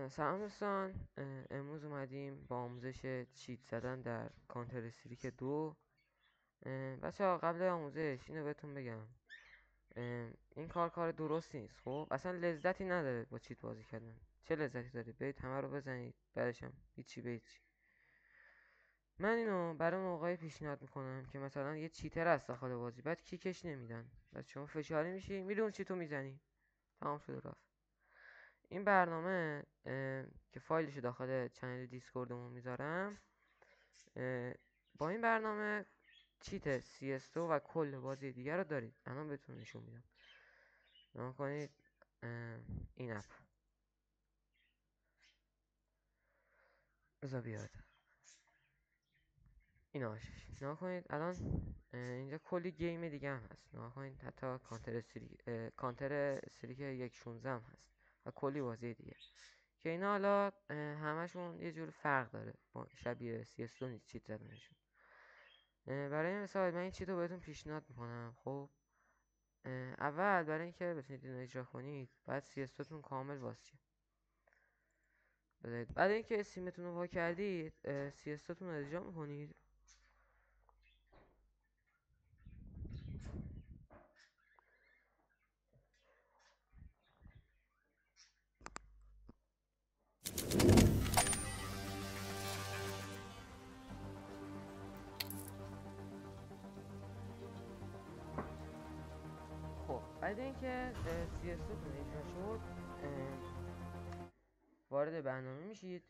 سلام دوستان، امروز اومدیم با آموزش چیت زدن در کانتر استریک 2. بچه‌ها قبل آموزش اینو بهتون بگم، این کار درست نیست. خب اصلا لذتی نداره با چیت بازی کردن. چه لذتی داره؟ برید همه رو بزنید، بعدش هم هیچی به هیچی. من اینو برای موقعی پیشنهاد میکنم که مثلا یه چیتر هست داخل بازی، بعد کیکش نمیدن، بعد شما فشاری میشی میری اون چیتو میزنی، تمام شده رفت. این برنامه که فایلش داخل چنل دیسکوردمون میذارم، با این برنامه چیت CS2 و کل بازی دیگر رو دارید. الان بهتون نشون میدم. نگاه کنید، این اپ بذار بیاد، این آشش. نگاه کنید الان اینجا کلی گیم دیگه هم هست. نگاه کنید حتی کانتر استریک 1.16 هم هست و کلی بازی دیگه که اینا حالا همشون یه جور فرق داره، شبیه CS2 نیست چیت زدنشون. برای این مثال من این چیت رو بهتون پیشنهاد میکنم. خب اول برای اینکه بتونید اینو اجرا کنید باید CS2 تون کامل باز شه. بعد اینکه استیمتون رو وا کردید، CS2 تون رو اجرا میکنید. خب بعد اینکه CS2 تون اجرا شد، وارد برنامه میشید.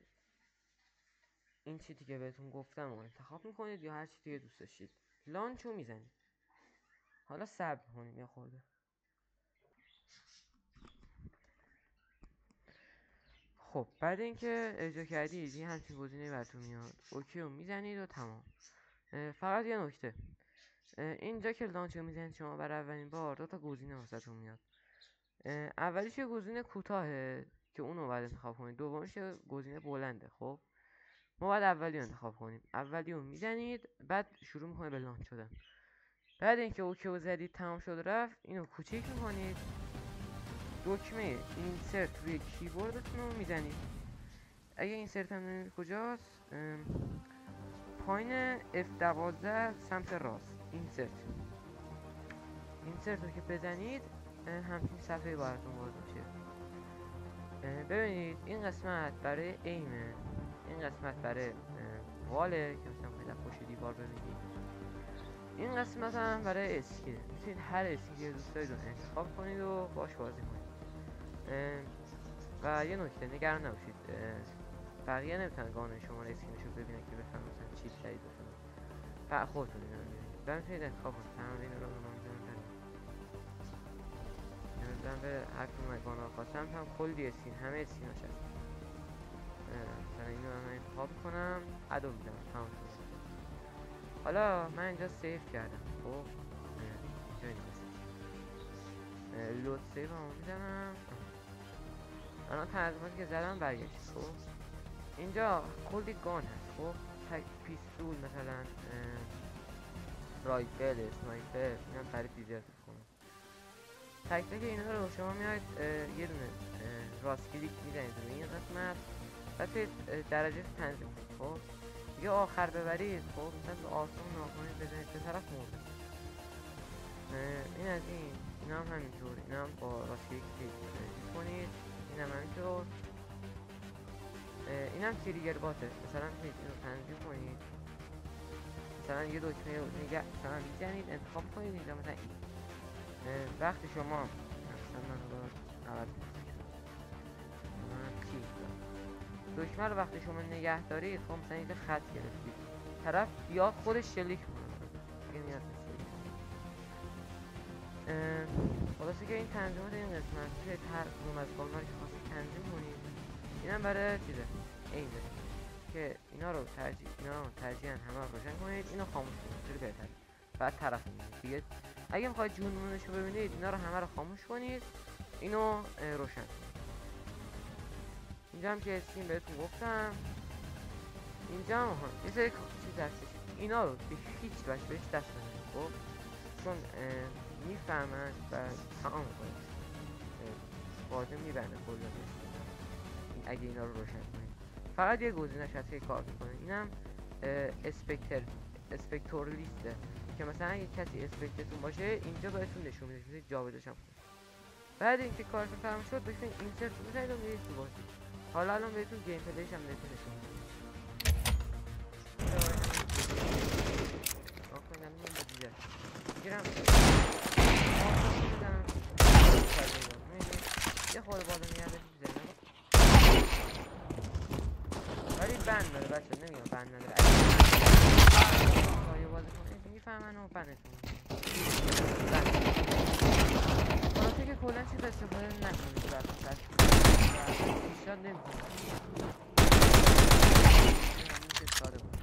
این چیتی که بهتون گفتم رو انتخاب میکنید یا هر چیزی که دوست داشتید. لانچ رو میزنید. حالا صبر کنیم یه خورده. خب بعد اینکه اجرا کردید یه همچین گزینه‌ای براتون میاد، اوکی رو میزنید و تمام. فقط یه نکته، اینجا که لانچ رو میزنید شما برای اولین بار 2 تا گزینه واسهتون میاد. اولیش یه گزینه کوتاهه که اونو باید انتخاب کنید، دومیش یه گزینه بلنده. خب ما باید اولی رو انتخاب کنیم. اولی رو میزنید، بعد شروع میکنه به لانچ شدن. بعد اینکه اوکی رو زدید تمام شد رفت، اینو کوچیک میکنید، دکمه اینسرت روی کیبوردتون رو میزنید. اگه اینسرت هم نمیدونید کجاست، پایین F12 سمت راست اینسرت رو که بزنید همچین صفحه براتون باز میشه. ببینید این قسمت برای ایمه، این قسمت برای واله که مثلا میخواید پشت دیوار ببینید، این قسمت هم برای اسکیل. میتونید هر اسکیل دوست دارید رو انتخاب کنید و باش بازی کنید. و یه نکته، نگران نباشید، بقیه نمیتونن قانون شما رو اسکینش رو ببینن که بفهمن مثلا چی خرید بفهمن. فقط خودتون اینا رو میبینید و میتونید انتخاب کنید. تمرین رو نمیدونم به هر کدوم از قانون خواستم هم کلی اسکین، همه اسکیناش هست. مثلا اینو من انتخاب کنم، ادو میدم، تمام شد. حالا من اینجا سیف کردم. خب اینجا لود سیف هم میزنم. الان تنظیماتی که زدم برگشت. خب اینجا کلی گان هست. خب پیستول مثلا، رایفل، اسنایپر، اینم برای دیزرت کنم. تک تک اینا رو شما میاید یه دونه راست کلیک میزنید روی این قسمت، بعد درجه تنظیم کنید. خب دیگه آخر ببرید، خب مثلا آسان ناکنید بزنید به طرف مورد. این از اینا هم همینطور، اینا هم با راست کلیک کنید. این هم همینطور. این هم تریگر باته، مثلا میتونید اینو تنظیم کنید. مثلا یه دکمه رو مثلا میزنید، انتخاب کنید اینجا مثلا این. وقتی شما مثلا من رو عوض دکمه رو وقتی شما نگه دارید، خب مثلا اینجا خط گرفتید، طرف بیاد خودش شلیک میکنه. دیگه نیاز نیست خلاصه که این تنظیمات این قسمت که هر کدوم از قانونا رو که خواستید تنظیم کنید. اینم برای چیزه اینه که اینا رو ترجیحاً همه رو روشن کنید، اینو خاموش کنید، خیلی بهتره. بعد طرف میگید دیگه اگه میخواید جونمونش رو ببینید اینا رو همه رو خاموش کنید، اینو روشن کنید. اینجا هم که اسکین بهتون گفتم. اینجا هم یه سری چیز هستش، اینا رو به هیچ وجه بهش دست نزنید. خب چون میفهمن و تمام کنید بازی میبنده کلا. اگه اینا رو روشن کنید. فقط یه گزینش هست که کار میکنه، اینم اسپکتورلیسته که مثلا اگه کسی اسپکتتون باشه اینجا بهتون نشون میده، میتونید جابجاش هم کنید. بعد اینکه کارتون تمام شد بتونید اینسرت بزنید و میرید تو بازی. حالا الان بهتون گیم پلیش هم بهتون نشون میده. کنم این با دیگه میگیرم یه خورده بالا میگرده میزنم، ولی بند داره بچه، نمیگم بند نداره. اگه بازی کنه میفهمن و بندتون خلاصه که کلا چیز استفاده نکنید برای تشکیل پیشنهاد نمیکنم. میشه ساده بود.